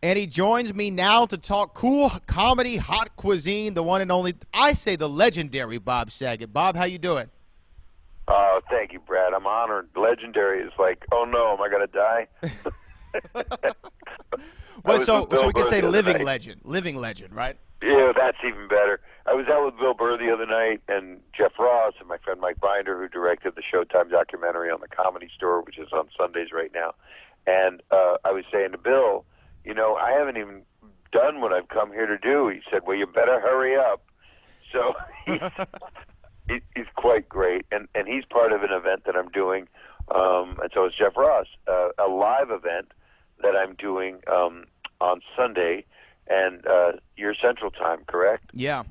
And he joins me now to talk cool comedy, hot cuisine, the one and only, I say the legendary Bob Saget. Bob, how you doing? Oh, thank you, Brad. I'm honored. Legendary is like, oh no, am I going to die? I Well, was so with Bill we can Burr say the other living night. legend, living legend, right? Yeah, that's even better. I was out with Bill Burr the other night, and Jeff Ross and my friend Mike Binder, who directed the Showtime documentary on the Comedy Store, which is on Sundays right now. And I was saying to Bill, I haven't even done what I've come here to do. He said, well, you better hurry up. So he's quite great, and he's part of an event that I'm doing, and so is Jeff Ross, a live event that I'm doing on Sunday, and your Central Time, correct? Yeah.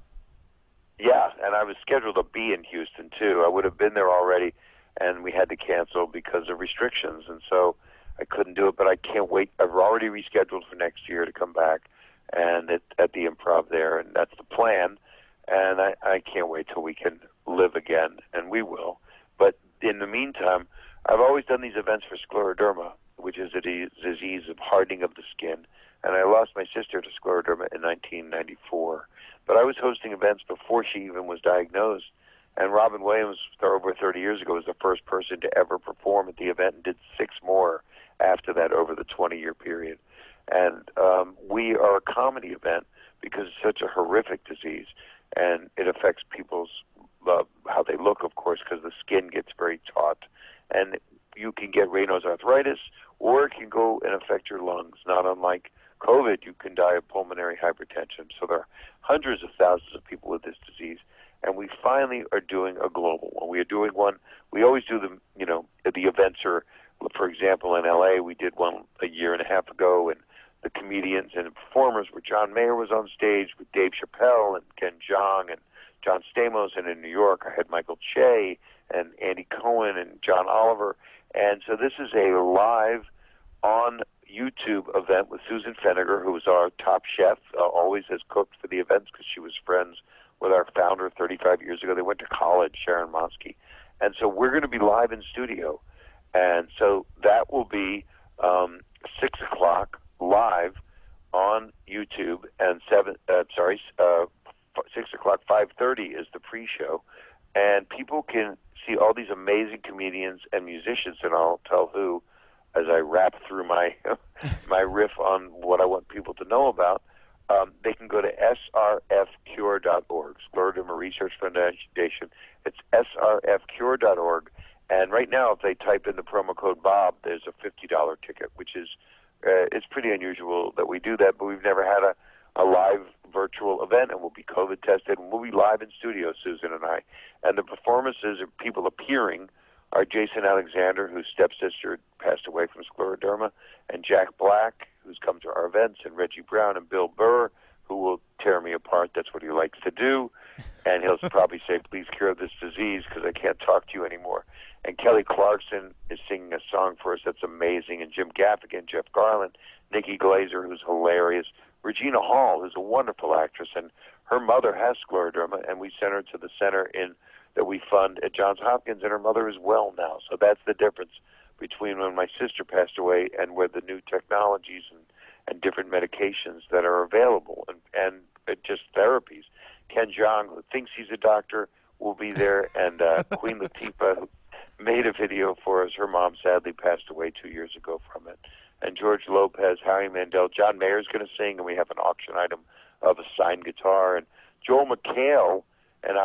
Yeah, and I was scheduled to be in Houston too. I would have been there already, and we had to cancel because of restrictions, and so I couldn't do it. But I can't wait. I've already rescheduled for next year to come back, and at the Improv there, and that's the plan. And I can't wait till we can live again, and we will. But in the meantime, I've always done these events for Scleroderma, which is a disease of hardening of the skin. And I lost my sister to scleroderma in 1994. But I was hosting events before she even was diagnosed. And Robin Williams, over 30 years ago, was the first person to ever perform at the event and did 6 more after that over the 20-year period. And we are a comedy event because it's such a horrific disease. And it affects people's how they look, of course, because the skin gets very taut. And you can get Raynaud's arthritis, or it can go and affect your lungs. Not unlike COVID, you can die of pulmonary hypertension. So there are hundreds of thousands of people with this disease. And we finally are doing a global one. We are doing one. We always do them, the events are, for example, in L.A., we did one a year and a half ago, and the comedians and the performers were John Mayer was on stage with Dave Chappelle and Ken Jeong and John Stamos, and in New York I had Michael Che and Andy Cohen and John Oliver. And so this is a live on YouTube event with Susan Feniger, who was our top chef, always has cooked for the events because she was friends with our founder 35 years ago. They went to college, Sharon Monsky. And so we're going to be live in studio. And so that will be 6 o'clock live on YouTube, and 6 o'clock, 5:30 is the pre-show, and people can see all these amazing comedians and musicians, and I'll tell who as I wrap through my my riff on what I want people to know about. They can go to srfcure.org, Scleroderma Research Foundation. It's srfcure.org, and right now, if they type in the promo code Bob, there's a $50 ticket, which is it's pretty unusual that we do that, but we've never had a live virtual event, and we'll be COVID tested, and we'll be live in studio, Susan and I. And the performances of people appearing are Jason Alexander, whose stepsister passed away from scleroderma, and Jack Black, who's come to our events, and Reggie Brown and Bill Burr, who will tear me apart. That's what he likes to do. And he'll probably say, please cure this disease because I can't talk to you anymore. And Kelly Clarkson is singing a song for us that's amazing. And Jim Gaffigan, Jeff Garland, Nikki Glazer, who's hilarious, Regina Hall, who's a wonderful actress, and her mother has scleroderma, and we sent her to the center that we fund at Johns Hopkins, and her mother is well now. So that's the difference between when my sister passed away and with the new technologies and different medications that are available and just therapies. Ken Jeong, who thinks he's a doctor, will be there, and Queen Latifah, who made a video for us. Her mom sadly passed away 2 years ago from it. And George Lopez, Howie Mandel, John Mayer's going to sing, and we have an auction item of a signed guitar. And Joel McHale and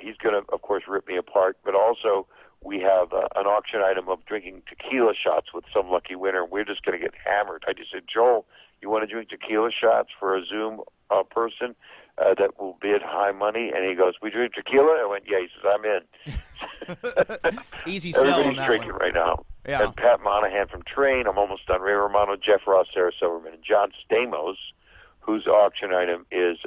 he's going to, of course, rip me apart, but also we have an auction item of drinking tequila shots with some lucky winner. We're just going to get hammered. I just said, Joel, you want to drink tequila shots for a Zoom person that will bid high money? And he goes, we drink tequila? I went, yeah. He says, I'm in. Easy sell on Everybody's that drinking one. right now. Yeah. And Pat Monahan from Train, I'm almost done. Ray Romano, Jeff Ross, Sarah Silverman, and John Stamos, whose auction item is,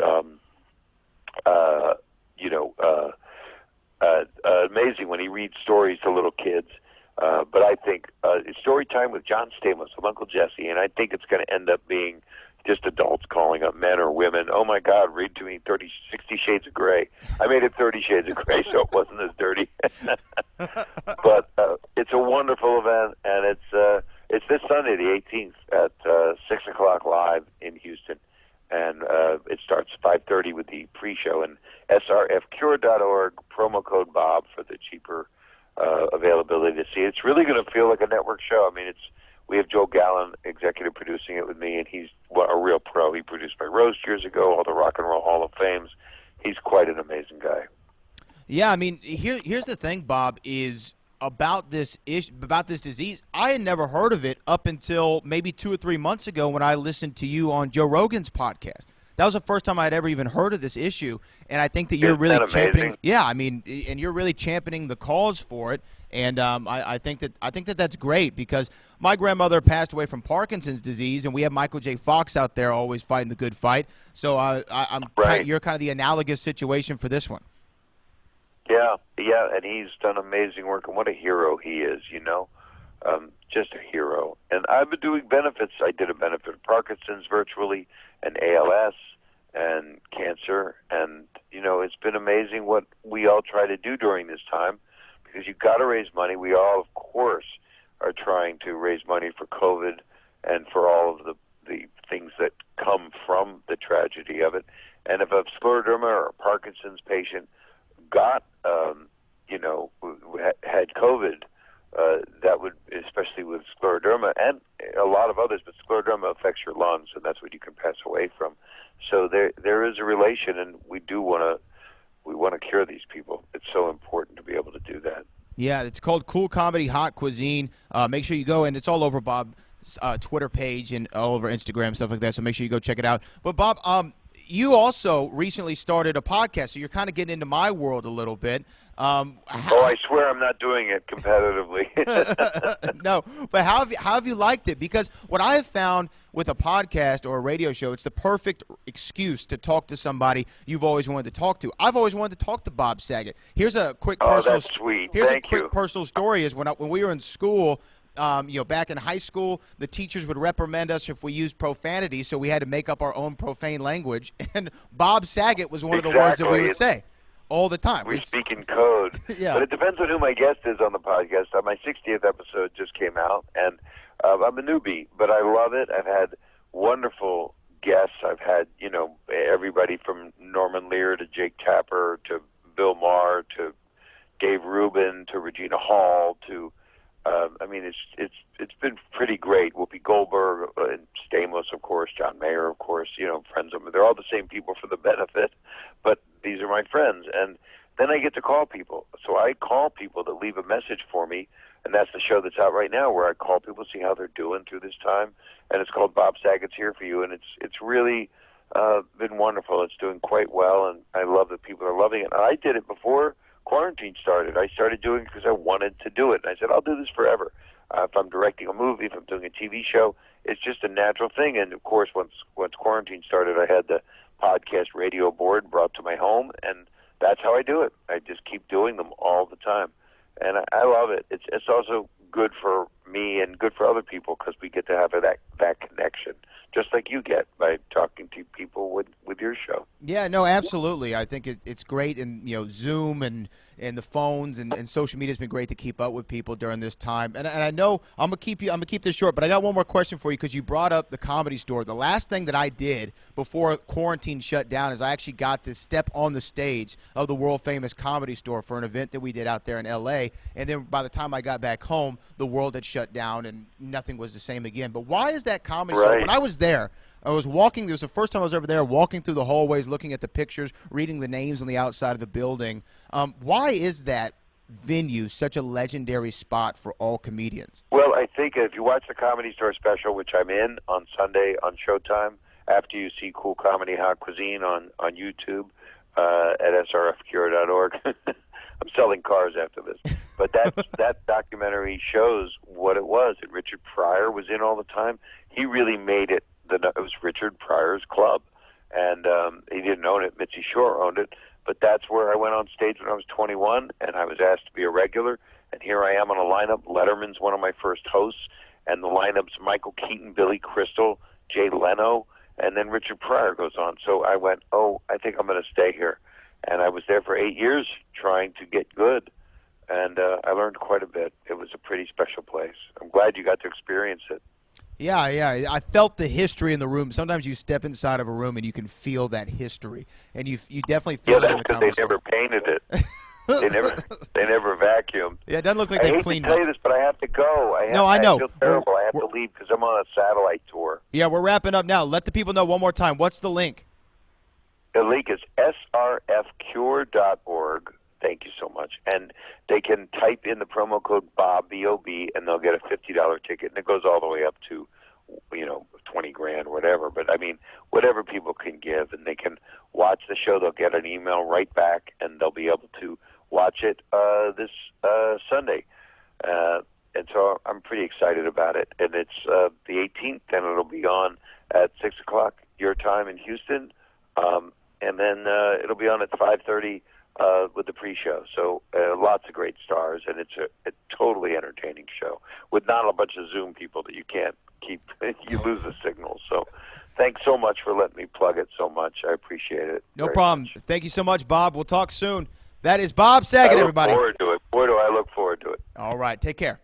amazing when he reads stories to little kids. But I think it's story time with John Stamos, with Uncle Jesse, and I think it's going to end up being just adults calling up men or women. Oh, my God, read to me 60 Shades of Grey. I made it 30 Shades of Grey, so it wasn't as dirty. But it's a wonderful event, and It's this Sunday, the 18th, at 6 o'clock live in Houston. And it starts 5:30 with the pre-show. And srfcure.org, promo code Bob for the cheaper availability to see. It's really going to feel like a network show. I mean, we have Joe Gallen executive producing it with me, and he's a real pro. He produced my roast years ago, all the Rock and Roll Hall of Fames. He's quite an amazing guy. Yeah, I mean, here's the thing, Bob, is about this disease. I had never heard of it up until maybe 2 or 3 months ago when I listened to you on Joe Rogan's podcast. That was the first time I had ever even heard of this issue, and I think that you're really championing. Yeah, I mean, and you're really championing the cause for it, and I think that that's great because my grandmother passed away from Parkinson's disease, and we have Michael J. Fox out there always fighting the good fight. So you're kind of the analogous situation for this one. Yeah, and he's done amazing work, and what a hero he is, just a hero. And I've been doing benefits. I did a benefit of Parkinson's virtually, and ALS, and cancer, and, it's been amazing what we all try to do during this time, because you've got to raise money. We all, of course, are trying to raise money for COVID and for all of the things that come from the tragedy of it. And if a scleroderma or a Parkinson's patient got, had COVID, that would, especially with scleroderma and a lot of others, but scleroderma affects your lungs, and that's what you can pass away from. So there is a relation, and we want to cure these people. It's so important to be able to do that. Yeah, it's called Cool Comedy Hot Cuisine. Make sure you go, and it's all over Bob's Twitter page and all over Instagram, stuff like that, so make sure you go check it out. But, Bob, you also recently started a podcast, so you're kind of getting into my world a little bit. I swear I'm not doing it competitively. No, but how have you liked it? Because what I have found with a podcast or a radio show, it's the perfect excuse to talk to somebody you've always wanted to talk to. I've always wanted to talk to Bob Saget. Here's a quick personal. That's sweet. Here's Thank a quick you. personal story. Is when we were in school. Back in high school, the teachers would reprimand us if we used profanity, so we had to make up our own profane language. And Bob Saget was one of the words that we would say all the time. We speak in code. Yeah. But it depends on who my guest is on the podcast. My 60th episode just came out, and I'm a newbie, but I love it. I've had wonderful guests. I've had, everybody from Norman Lear to Jake Tapper to Bill Maher to Dave Rubin to Regina Hall to it's been pretty great. Whoopi Goldberg and Stamos, of course, John Mayer, of course, friends of them. They're all the same people for the benefit, but these are my friends. And then I get to call people. So I call people that leave a message for me, and that's the show that's out right now where I call people, see how they're doing through this time. And it's called Bob Saget's Here For You, and it's really been wonderful. It's doing quite well, and I love that people are loving it. And I did it before quarantine started. I started doing it because I wanted to do it. And I said, I'll do this forever. If I'm directing a movie, if I'm doing a TV show, it's just a natural thing. And, of course, once quarantine started, I had the podcast radio board brought to my home, and that's how I do it. I just keep doing them all the time. And I love it. It's also good for me and good for other people because we get to have that connection, just like you get by talking to people with your show. Yeah, no, absolutely. I think it's great, and Zoom and the phones and social media has been great to keep up with people during this time. And I know I'm gonna keep this short, but I got one more question for you because you brought up the Comedy Store. The last thing that I did before quarantine shut down is I actually got to step on the stage of the world famous Comedy Store for an event that we did out there in L.A. And then by the time I got back home, the world had shut down and nothing was the same again. But why is that Comedy Store? When I was there, I was walking. It was the first time I was ever there, walking through the hallways, looking at the pictures, reading the names on the outside of the building. Why is that venue such a legendary spot for all comedians? Well, I think if you watch the Comedy Store special, which I'm in on Sunday on Showtime, after you see Cool Comedy Hot Cuisine on YouTube at srfcure.org. I'm selling cars after this. But that documentary shows what it was. And Richard Pryor was in all the time. He really made it. It was Richard Pryor's club. And he didn't own it. Mitzi Shore owned it. But that's where I went on stage when I was 21, and I was asked to be a regular. And here I am on a lineup. Letterman's one of my first hosts. And the lineup's Michael Keaton, Billy Crystal, Jay Leno, and then Richard Pryor goes on. So I went, I think I'm going to stay here. And I was there for 8 years trying to get good. and I learned quite a bit. It was a pretty special place. I'm glad you got to experience it. Yeah, yeah. I felt the history in the room. Sometimes you step inside of a room and you can feel that history, and you definitely feel it in the That's because they never painted it. they never vacuumed. Yeah, it doesn't look like I they've hate cleaned to tell it. you this, but I have to go. I know. feel terrible. I have to leave because I'm on a satellite tour. Yeah, we're wrapping up now. Let the people know one more time. What's the link? The link is srfcure.org. Thank you so much. And they can type in the promo code BOB, B-O-B, and they'll get a $50 ticket. And it goes all the way up to, 20 grand, whatever. But, I mean, whatever people can give. And they can watch the show. They'll get an email right back, and they'll be able to watch it this Sunday. And so I'm pretty excited about it. And it's the 18th, and it'll be on at 6 o'clock your time in Houston. And then it'll be on at 5:30 with the pre-show. So lots of great stars, and it's a totally entertaining show with not a bunch of Zoom people that you can't keep. You lose the signal. So thanks so much for letting me plug it so much. I appreciate it. No problem. Much. Thank you so much, Bob. We'll talk soon. That is Bob Saget, everybody. I look forward to it. Boy, do I look forward to it. All right. Take care.